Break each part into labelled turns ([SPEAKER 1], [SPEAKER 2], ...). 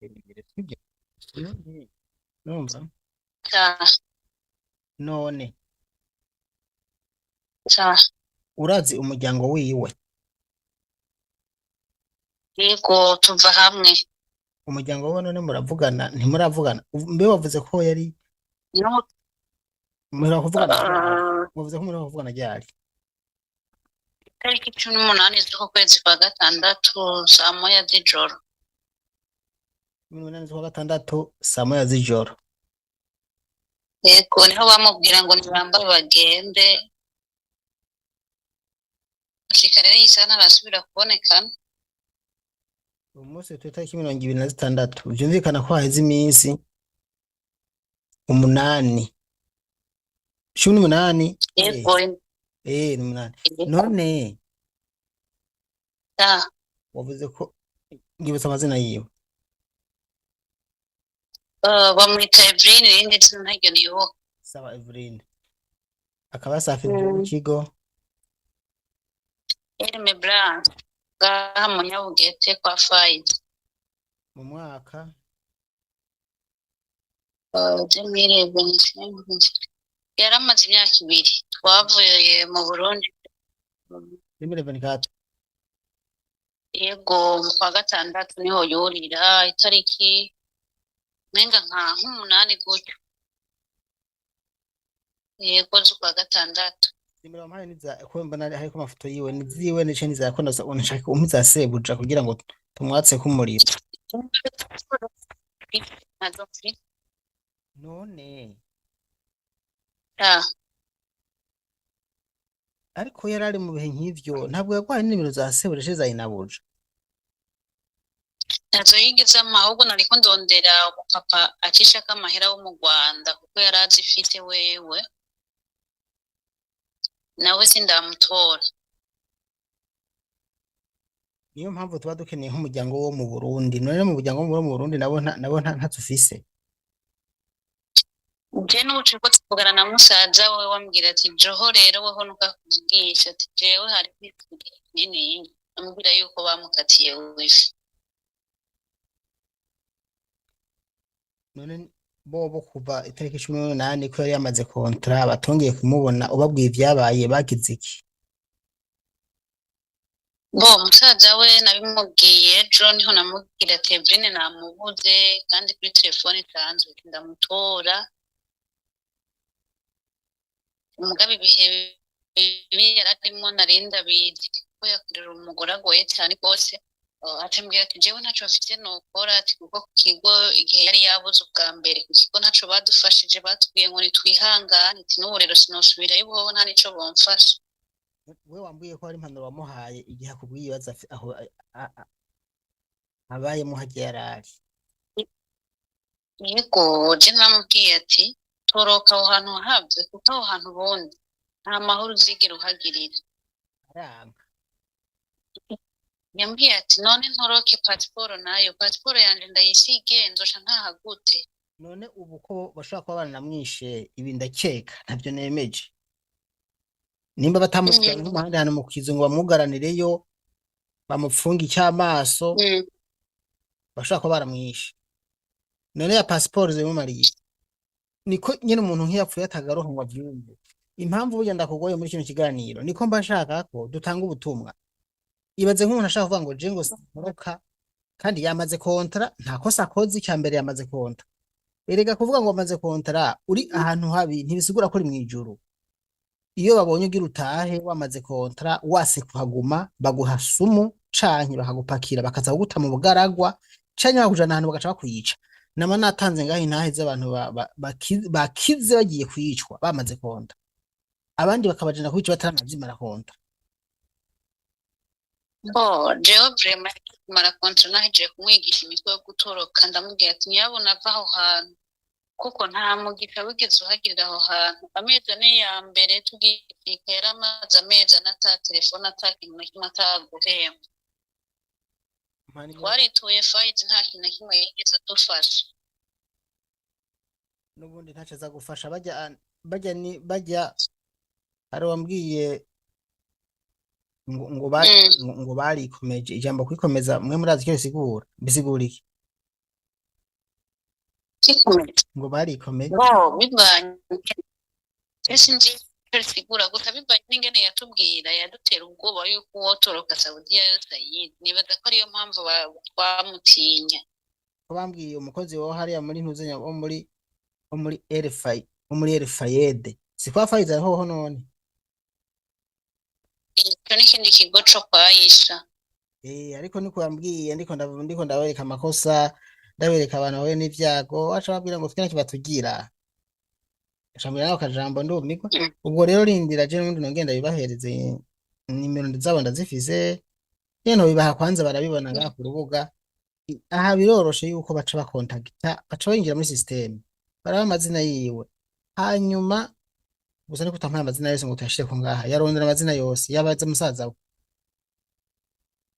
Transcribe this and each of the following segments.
[SPEAKER 1] sibyo? Numva
[SPEAKER 2] ca
[SPEAKER 1] none
[SPEAKER 2] ca
[SPEAKER 1] urazi umuryango wiwe,
[SPEAKER 2] yego tuva hamwe
[SPEAKER 1] umuryango wiwe none muravugana ntimuravugana mbe wavuze ko yari
[SPEAKER 2] no
[SPEAKER 1] muheruka kuvugana ryari?
[SPEAKER 2] uh,
[SPEAKER 1] Wavuze ko muheruka kuvugana ryari?
[SPEAKER 2] itariki 18 z'uku kwezi kwa gatandatu saa moya z'ijoro.
[SPEAKER 1] 18 z'ukwa gatandatu saa moya z'ijoro.
[SPEAKER 2] Yego niho bamubwira ngo ntibambare bagende, gushika rero iyi saha ntarasubira kubonekana.
[SPEAKER 1] Uyu munsi turi itariki 26, vyumvikana ko haheze iminsi umunani, 18.
[SPEAKER 2] Yego
[SPEAKER 1] Ni umunani.
[SPEAKER 2] yego
[SPEAKER 1] None
[SPEAKER 2] ca
[SPEAKER 1] wavuze ko ngibutsa amazina yiwe.
[SPEAKER 2] bamwita Evelyn, irindi zina ntaryo nibuka.
[SPEAKER 1] Saba Eveline akaba yasafirije mu kigo
[SPEAKER 2] Elme Blanc ngaha mu Nyabugete kwa Fayizi.
[SPEAKER 1] mu mwaka
[SPEAKER 2] 2025 yari amaze imyaka ibiri twavuye mu Burundi.
[SPEAKER 1] 2024.
[SPEAKER 2] Yego mu kwa gatandatu niho yurira itariki nenga nka nk'umunani gutyo. Yego z'ukwa gatandatu.
[SPEAKER 1] Nimero mpaye niza ko mbona hariko amafoto yiwe niziwe nice niza ko nshaka umpiza sebuja kugira ngo tumwatse kumuriro. None
[SPEAKER 2] Ah,
[SPEAKER 1] ariko yari ari mu bihe nk'ivyo ntabwo yagwaye nimero za sebuja ce zayinabuja.
[SPEAKER 2] ntazo yigeze ampa, ahubwo nariko ndondera umupapa acishako amahera wo mu Rwanda kuko yari azifite wewe, nawe sindamutora.
[SPEAKER 1] Niyo mpamvu tuba dukeneye nk'umuryango wo mu Burundi. None mu muryango wo mu Burundi nabo ntazufise.
[SPEAKER 2] Je n'ubu turiko tuvugana na musaza we wambwira ati joho rero weho nukakuvugisha ati jewe hari kwitubwira nini amubwira yuko bamukatiye wifi.
[SPEAKER 1] None bobo kuva itariki 18 ko yari yamaze kontra batongeye kumubona ubabwiye ivyabaye bagize iki?
[SPEAKER 2] Bo musaza we nabimubwiye ejo niho namubwira ati Eveline namubuze kandi kuri telefone itanzwe ndamutora. Umugabe ibihe bibi yaradimo narinda bizi ko yakorera umugore agoye cyane rwose. Acambwira ati jewe ntaco mfite nokora ati kuko ku kigo igihe yari yabuze ubwa mbere ku kigo ntaco badufashije, batubwiye ngo nitwihangane ati n'ubu rero sinosubirayo bobo nta nico bomfasha.
[SPEAKER 1] We wambwiye ko hari impanuro wamuhaye igihe akubwiye ibibazo aho abayemo hagiye yarari.
[SPEAKER 2] Yego je namubwiye ati toroka aho hantu wahavye kuko aho hantu ubundi nta mahoro uzigera uhagirira.
[SPEAKER 1] Aranga.
[SPEAKER 2] Yambwiye ati none ntoroke pasiporo nayo pasiporo yanje ndayisige nzoca ntaha gute.
[SPEAKER 1] None ubu ko bashobora kuba baranamwishe ibi ndakeka ntavyo nemeje. Nimba batamutwara nk'umuhanda hano mu kizu ngo bamwugaranireyo bamupfunga icy'amaso bashobora kuba baramwishe. None ya pasiporo zimumariye niko nyine umuntu nk'iyapfuye atagaruka ngo avyumve. Impamvu burya ndakugoye muri kino kiganiro niko mba nshaka ko dutanga ubutumwa. Ibaze nk'umuntu ashaka kuvuga ngo je ngo sintoroka kandi yamaze kontra nta kosa akoze icya mbere yamaze kontra. Erega kuvuga ngo amaze kontra uri ahantu habi ntibisigura ko uri mwijuru. Iyo babonye ugira utahe wamaze kontra wase kuhaguma baguha sumu canke bakagupakira bakaza kuguta mu bugaragwa canke bakujana ahantu bagaca bakwica. Nama natanze ngaho intahe z'abantu bakize bagiye kwicwa bamaze kontra, abandi bakabajana kwica bataranavyimara kontra.
[SPEAKER 2] Bo jewe vrema kumara kontra nahejeje kumwigisha imitwe yo gutoroka ndamubwira ati nyabona ava aho hantu kuko nta mugisha wigeze uhagirira aho hantu. Amezi ane ya mbere tugifika yari amaze amezi ane ata telefone ata kintu na kimwe ataguhemba. Twarituye Fayizi nta kintu na kimwe yigeze adufasha.
[SPEAKER 1] Nubundi ntaco aza gufasha bajya hari wambwiye ngo barikomeje ijambo kwikomeza mwe murazi icyo bisigura iki?
[SPEAKER 2] kikomeye
[SPEAKER 1] ngo barikomeye
[SPEAKER 2] ngo bivanye ese nzi sigura gusa bivanye n'ingene yatubwira yadutera ubwoba yuko uwotoroka Saudiya yose ayizi nibaza ko ariyo mpamvu twamutinya
[SPEAKER 1] ko bambwiye umukozi wo hariya muri ntuzenya wo muri Elfay wo muri Elfayede si kwa Faiza hoho none
[SPEAKER 2] icyo n'ikindi kigo co kwayisha
[SPEAKER 1] ariko niko yambwiye ndiko ndabereka amakosa ndabereka abantu bahuye n'ivyago aca babwira ngo twene kibatugira acambwira nawe akajambo ndumigwa ubwo rero rindira je n'undi nongenda bibahereze nimero zabo ndazifise rero bibaha kwanza barabibona ngaha ku rubuga aha biroroshe yuko baca bakontagita baca binjira muri system baraba amazina yiwe hanyuma gusa niko utampaye amazina yose ngo tuyashire ko ngaha yarondera amazina yose yabaza musaza we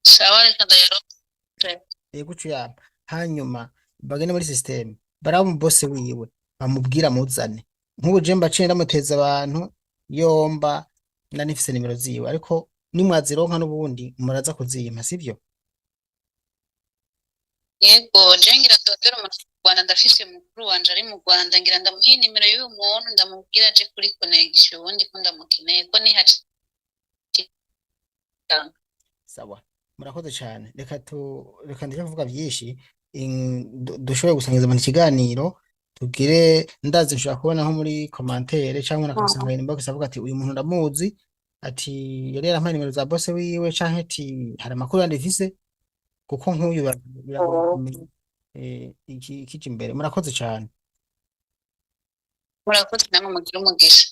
[SPEAKER 2] sawa reka ndayarondera
[SPEAKER 1] gucu yamba hanyuma bagende muri system baraba mu boss wiwe bamubwira muzane nk'ubu je mbaciye ndamuteza abantu yomba ndanifise nimero ziwe ariko nimwazironka n'ubundi muraza kuziyima sivyo
[SPEAKER 2] yego je ngira ndondera umuntu mu Rwanda ndafise mukuru wanje ari mu Rwanda ngira ndamuha nimero y'uyu muntu ndamubwira aje kuri connection ubundi ko ndamukeneye ko nihaci
[SPEAKER 1] sawa murakoze cyane reka ndeke kuvuga byinshi dushoboye gusangiza mu kiganiro tugire ndazi nshobora kubona nko muri commentaire cyangwa nakasanga inbox avuga ati uyu muntu ndamuzi ati yari yarampaye nimero za boss wiwe canke ati hari amakuru yandifise kuko nk'uyu biragoye ikije imbere murakoze cyane
[SPEAKER 2] murakoze namwe mugira umugisha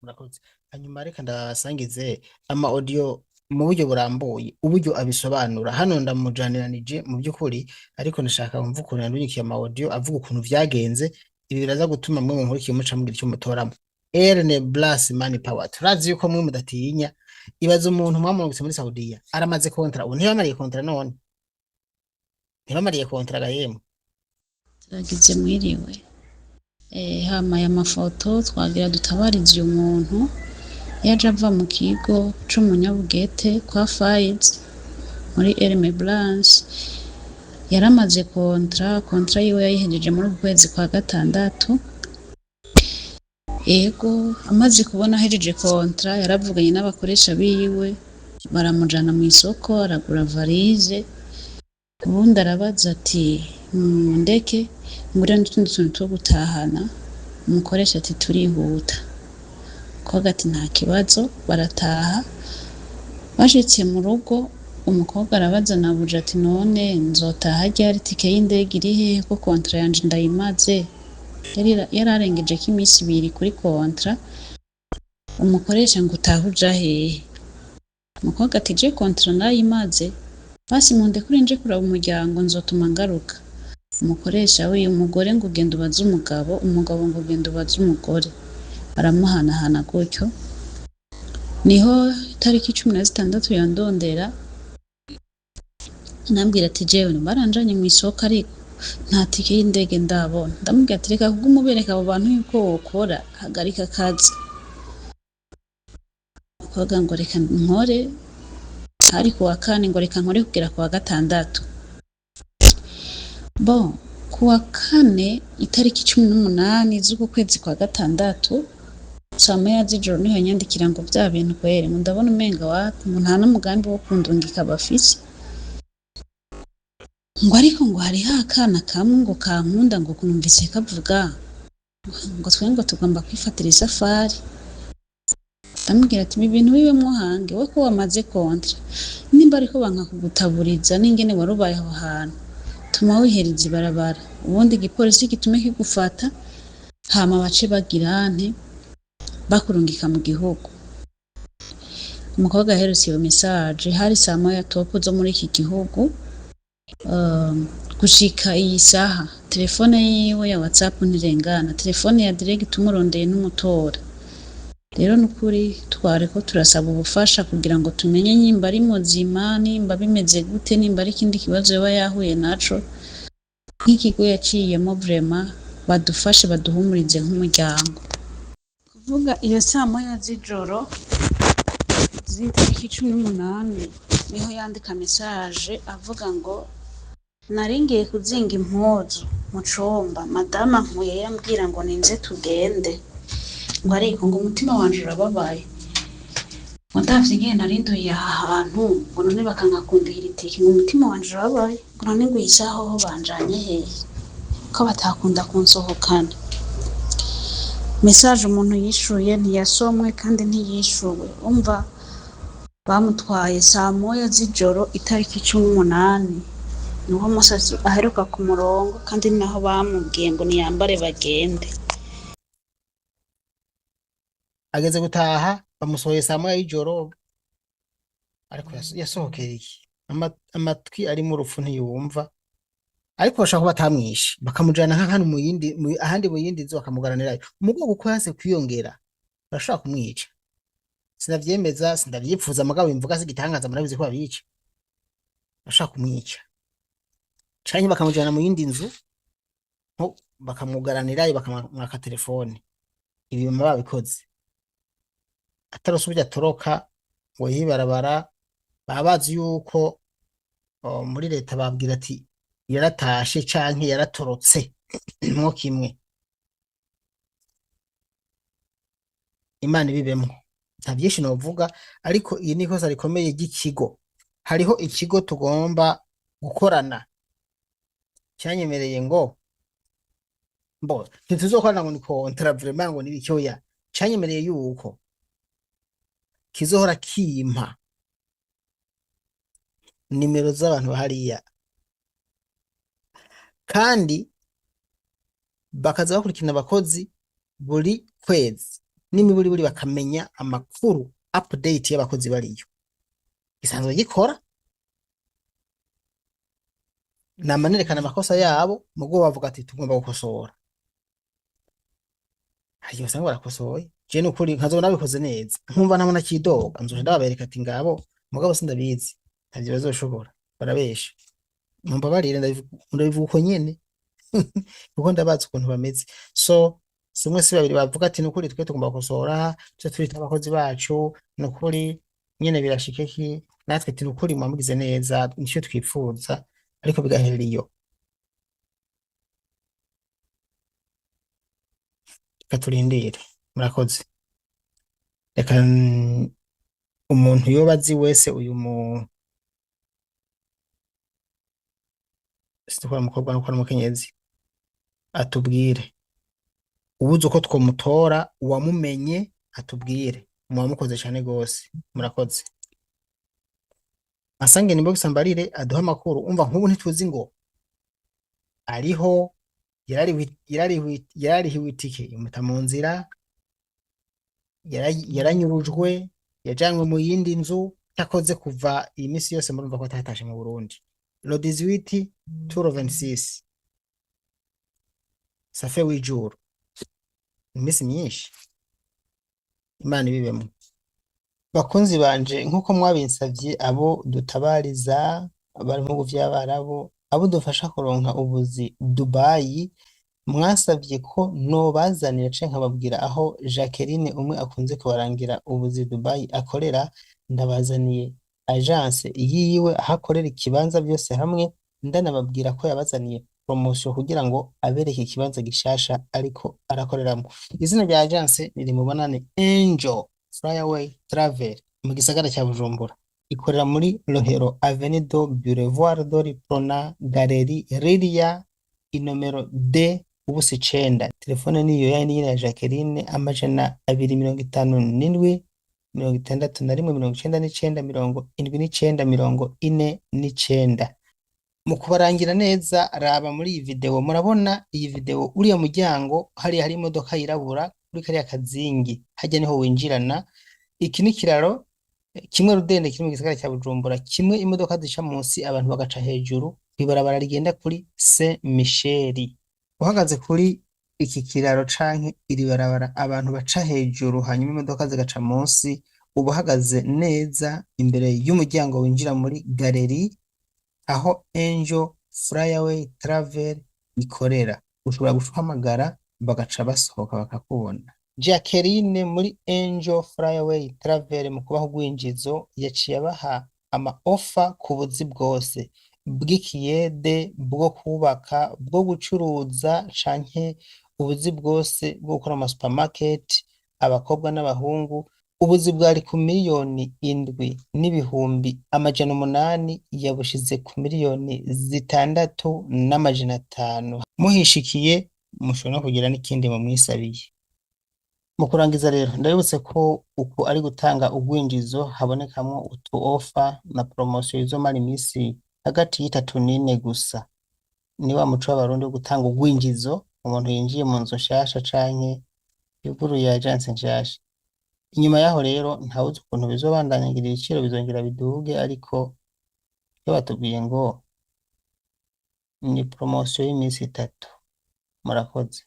[SPEAKER 1] murakoze hanyuma reka ndasangize ama audio mu buryo burambuye uburyo abisobanura hano ndamujaniranije mu by'ukuri ariko nashaka kumva ukuntu yandukiye ama audio avuga ukuntu vyagenze ibi biraza gutuma mwe mu nkurikiye muca mbwira icyo mutoramo Erne Blas Money Power turazi yuko mwe mudatinya ibaza umuntu mwamurungitse muri Saudiya aramaze kontra ubu ntiyamariye kontra none ntibamariye kontra gahemu
[SPEAKER 3] turagize mwiriwe hamaye amafoto twagira dutabarize uyu muntu yaje ava mu kigo c'umunyabugete kwa Faiz muri Erne Blas yaramaze kontra yiwe yayihejeje muri kwezi kwa gatandatu ego amaze kubona ahejeje kontra yaravuganye n'abakoresha biwe baramujana mu isoko aragura varize ubundi arabaza ati ndeke ngura n'utundi tuntu two gutahana umukoresha ati turihuta koga ati nta kibazo barataha bashitse mu rugo umukobwa arabaza nabuja ati none nzotaha ryari tike y'indege iri hehe ko kontra yanje ndayimaze yararengeje ko iminsi ibiri kuri kontra umukoresha ngo utaha uja hehe umukobwa ati je kontra nayimaze basi munde kuri nje kuraba umuryango nzotuma ngaruka umukoresha we umugore ngo ugenda ubaza umugabo ngo ugenda ubaza umugore aramuhanahana gutyo niho itariki 16 yandondera nambwira ati jewe baranjanye mu isoko ariko nta tike y'indege ndabona ndamubwira ati reka kugumubereka abo bantu yuko wokora hagarika akazi koga ngo reka nkore hari kuwa kane ngo reka nkore kugera kuwa gatandatu bon kuwa kane itariki 18 z'uko kwezi kwa gatandatu saa moya z'ijoro niho yanyandikira ngo bya bintu kwere ndabona umenga wapi nta n'umugambi wo kundungika bafise ngo ariko ngo hari hakana kamwe ngo kankunda ngo kunumvise kavuga ngo twengo tugomba kwifatira isafari ndamubwira ati ibintu bibe muhange we ko wamaze kontra nimba ariko banka kugutaburiza n'ingene warubaye aho hantu tuma wihereza ibarabara ubundi igipolisi gitume kigufata hama bace bagirante bakurungika mu gihugu umukobwa aherutse iyo message hari saa moya topo zo muri iki gihugu gushika iyi saha telefone yiwe ya WhatsApp ntirengana telefone ya direct umurondeye n'umutora rero nukuri twareko turasaba ubufasha kugira ngo tumenye nyimba ari muzima nimba bimeze gute nimba ari kindi kibazo yaba yahuye naco nk'ikigo yaciyemo vraiment badufashe baduhumurize nk'umuryango kuvuga iyo saa moya z'ijoro z'itariki 18 niho yandika message avuga ngo naringiye kuzinga impuzu mu cumba madama nkuye yambwira ngo ninze tugende ngo ariko ngo umutima wanje urababaye ngo ndavye ingene narinduye aha hantu ngo none bakankakundira itike ngo umutima wanje urababaye ngo none ngo iyi saha hoho banjanye hehe ko batakunda kunsohokana. Message umuntu yishuye ntiyasomwe kandi ntiyishuwe, umva bamutwaye saa moya z'ijoro itariki 18 niho musazi aheruka ku murongo kandi naho bamubwiye ngo niyambare bagende.
[SPEAKER 1] ageze gutaha bamusohoye saa moya y'ijoro ariko yasohokeye iki amatwi ari mu rufu ntiyumva ariko bashaka kuba batamwishe bakamujana nk'ahantu ahandi mu yindi nzu bakamugaranirayo umugongo uko yase kwiyongera bashaka kumwica sinavyemeza sindavyipfuza mugabo imvuga zigitangaza murabizi ko babica bashaka kumwica canke bakamujana mu yindi nzu nko bakamugaranirayo bakamwaka telefone ibi bama babikoze atarosubye atoroka ngo yibarabara babazi yuko muri leta babwira ati yaratashe canke yaratorotse mwo kimwe Imana ibibemwo nta byinshi novuga ariko iyi ni ikosa rikomeye ry'ikigo hariho ikigo tugomba gukorana cyanyemereye ngo ntituzokorana ngo ni kontra vraiment ngo nibicyoya cyanyemereye yuko kizohora kimpa nimero z'abantu hariya kandi bakaza bakurikirana abakozi buri kwezi n'imiburi bakamenya amakuru update y'abakozi bariyo gisanzwe gikora namanerekana amakosa yabo mugo bavuga ati tugomba gukosora hari basanga barakosoye je n'ukuri nkazo nabikoze neza nkumva ntabona kidoga nzoje ndababereka ati ngabo mugabo sindabizi ntavyo bazoshobora barabesha mumbabarire ndabivuga uko nyene kuko ndabazi ukuntu bameze so simwe si babiri bavuga ati nukuri twe tugomba gukosora cyo twita abakozi bacu nukuri nyene birashikeki natwe ati nukuri mwamugize neza nicyo twifuza ariko bigaherera iyo katurindire murakoze reka umuntu yoba azi wese uyu situkora umukobwa no gukora umukenyezi atubwire ubuze uko twomutora uwamumenye atubwire muwamukoze cyane gose murakoze asange nimbo gisambarire aduha makuru umva nk'ubu ntituzi ngo ariho yararihiwe itike imuta mu nzira yaranyurujwe yajanywe mu yindi nzu cyakoze kuva iyi misi yose murumva ko atatashe mu Burundi le 18 tour 26 ça fait 8 jours imisi myinshi Imana ibibemo bakunzi banje nkuko mwabinsavye abo dutabariza bari mu vy'abarabo abo dufasha kuronka ubuzi Dubai mwasavye ko no bazanira canke nkababwira aho Jacqueline umwe akunze kubarangira ubuzi Dubai akorera ndabazaniye agence yiwe ahakorera ikibanza byose hamwe ndanababwira ko yabazaniye promotion kugira ngo abereke ikibanza gishasha ariko arakoreramo izina rya agence riri mu banane Angel Flyaway Travel mu gisagara cya Bujumbura ikorera muri Rohero Avenue do Boulevard do Riprona Galerie Riria inomero D ubusi 9 telefone niyo ya Jacqueline amajana 257 61 mu kubarangira neza raba muri iyi video murabona iyi video uriya muryango hari imodoka yirabura kuri kariya kazingi hajya niho winjirana iki ni kiraro kimwe rudende kiri mu gisagara cya Bujumbura kimwe imodoka zica munsi abantu bagaca hejuru kwibarabara rigenda kuri Saint Michel uhagaze kuri iki kiraro canke iri barabara abantu baca hejuru hanyuma imodoka zigaca munsi ubahagaze neza imbere y'umuryango winjira muri galerie aho Angel Flyaway Travel ikorera ushobora guhamagara bagaca basohoka bakakubona Jacqueline muri Angel Flyaway Travel mu kubaho gwinjizo yaciye abaha ama offer ku buzi bwose bw'ikiyede bwo kubaka bwo gucuruza canke ubuzi bwose bwo gukora ama supermarket abakobwa n'abahungu ubuzi bwari ku miliyoni 7,800,000 yabushize ku miliyoni 6,500,000 muhishikiye mushobora no kugira n'ikindi mu mwisabiye. Mu kurangiza rero ndabibutse ko uku ari gutanga ugwinjizo habonekamwo utu offer na promotion izomara imisi hagati y'itatu n'ine gusa. Ni wa muco w'abarundi wo gutanga ugwinjizo umuntu yinjiye mu nzu nshasha canke yuguruye agence nshasha. Inyuma yaho rero ntawuzi ukuntu bizobandanya ngira ibiciro bizongera biduge ariko iyo batubwiye ngo ni promotion y'imisi 3. Murakoze.